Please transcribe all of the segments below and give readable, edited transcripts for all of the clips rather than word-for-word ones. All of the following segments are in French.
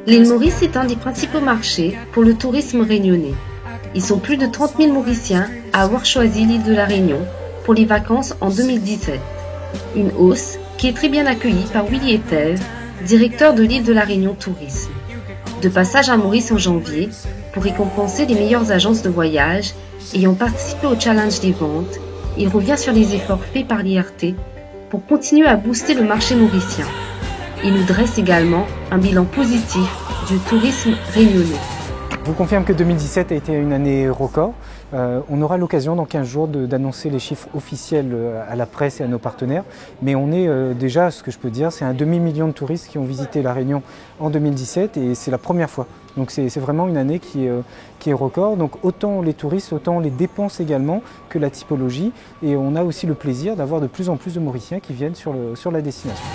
L'île Maurice est un des principaux marchés pour le tourisme réunionnais. Ils sont plus de 30 000 Mauriciens à avoir choisi l'île de la Réunion pour les vacances en 2017. Une hausse qui est très bien accueillie par Willy Etève, directeur de l'île de la Réunion Tourisme. De passage à Maurice en janvier pour récompenser les meilleures agences de voyage ayant participé au challenge des ventes, il revient sur les efforts faits par l'IRT pour continuer à booster le marché mauricien. Il nous dresse également un bilan positif du tourisme réunionnais. Je vous confirme que 2017 a été une année record. On aura l'occasion dans 15 jours d'annoncer les chiffres officiels à la presse et à nos partenaires. Mais on est déjà, ce que je peux dire, c'est un demi-million de touristes qui ont visité La Réunion en 2017 et c'est la première fois. Donc c'est vraiment une année qui est record. Donc autant les touristes, autant les dépenses également que la typologie. Et on a aussi le plaisir d'avoir de plus en plus de Mauriciens qui viennent sur la destination.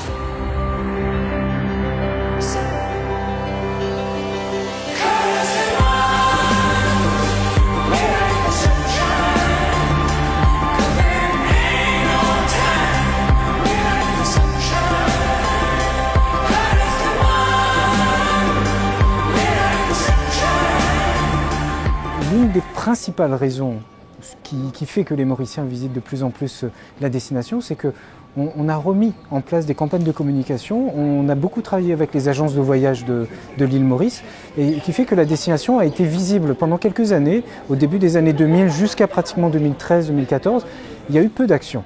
L'une des principales raisons qui fait que les Mauriciens visitent de plus en plus la destination, c'est qu'on a remis en place des campagnes de communication, on a beaucoup travaillé avec les agences de voyage de l'île Maurice, et qui fait que la destination a été visible pendant quelques années, au début des années 2000 jusqu'à pratiquement 2013-2014, il y a eu peu d'actions.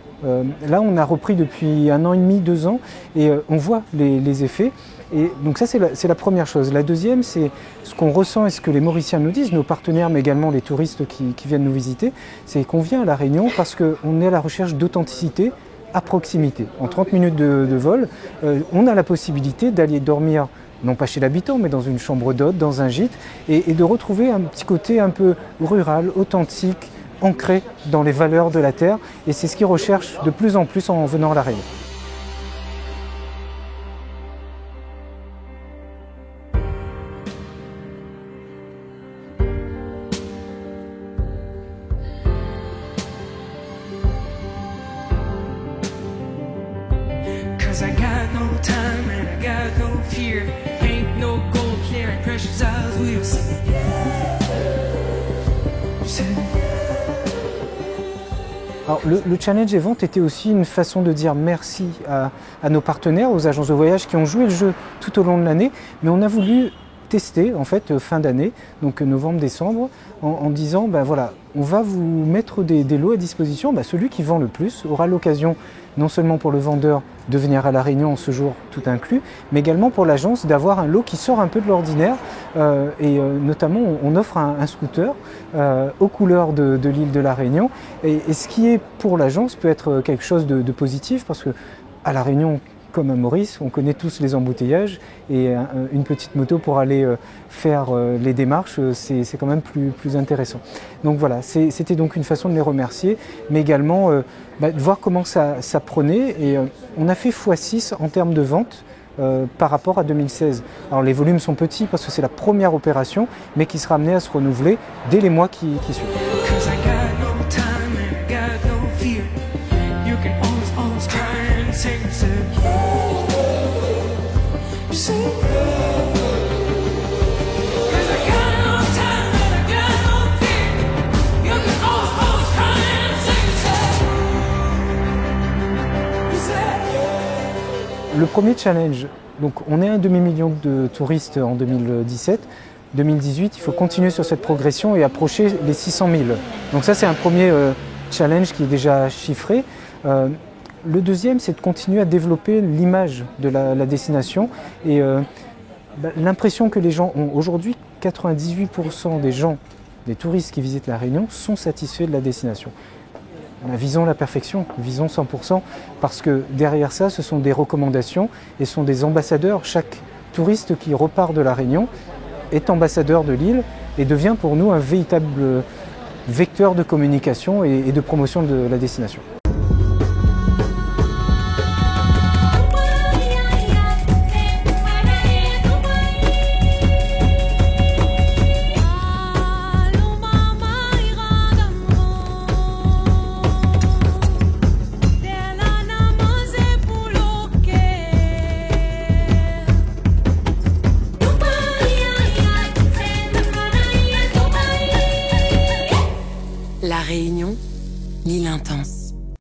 Là, on a repris depuis 1 an et demi, 2 ans, et on voit les effets. Et donc ça, c'est la première chose. La deuxième, c'est ce qu'on ressent et ce que les Mauriciens nous disent, nos partenaires, mais également les touristes qui viennent nous visiter, c'est qu'on vient à La Réunion parce qu'on est à la recherche d'authenticité à proximité. En 30 minutes de vol, on a la possibilité d'aller dormir, non pas chez l'habitant, mais dans une chambre d'hôte, dans un gîte, et de retrouver un petit côté un peu rural, authentique, ancré dans les valeurs de la terre. Et c'est ce qu'ils recherchent de plus en plus en venant à La Réunion. I got no time and I got no fear. Ain't no gold clear and precious eyes we'll see. Alors, le challenge des ventes était aussi une façon de dire merci à nos partenaires, aux agences de voyage qui ont joué le jeu tout au long de l'année, mais on a voulu tester en fait fin d'année, donc novembre-décembre, en disant ben voilà, on va vous mettre des lots à disposition, ben celui qui vend le plus aura l'occasion non seulement pour le vendeur de venir à La Réunion en ce jour tout inclus, mais également pour l'agence d'avoir un lot qui sort un peu de l'ordinaire notamment on offre un scooter aux couleurs de l'île de La Réunion et ce qui est pour l'agence peut être quelque chose de positif parce que à La Réunion comme à Maurice, on connaît tous les embouteillages et une petite moto pour aller faire les démarches, c'est quand même plus intéressant. Donc voilà, c'était donc une façon de les remercier, mais également de voir comment ça prenait. Et on a fait x6 en termes de vente par rapport à 2016. Alors les volumes sont petits parce que c'est la première opération, mais qui sera amenée à se renouveler dès les mois qui suivent. Le premier challenge, donc on est un demi-million de touristes en 2017. 2018, il faut continuer sur cette progression et approcher les 600 000. Donc ça, c'est un premier challenge qui est déjà chiffré. Le deuxième, c'est de continuer à développer l'image de la destination. Et l'impression que les gens ont aujourd'hui, 98% des touristes qui visitent La Réunion sont satisfaits de la destination. Visons la perfection, visons 100%, parce que derrière ça, ce sont des recommandations et sont des ambassadeurs. Chaque touriste qui repart de La Réunion est ambassadeur de l'île et devient pour nous un véritable vecteur de communication et de promotion de la destination. Réunion, l'île intense.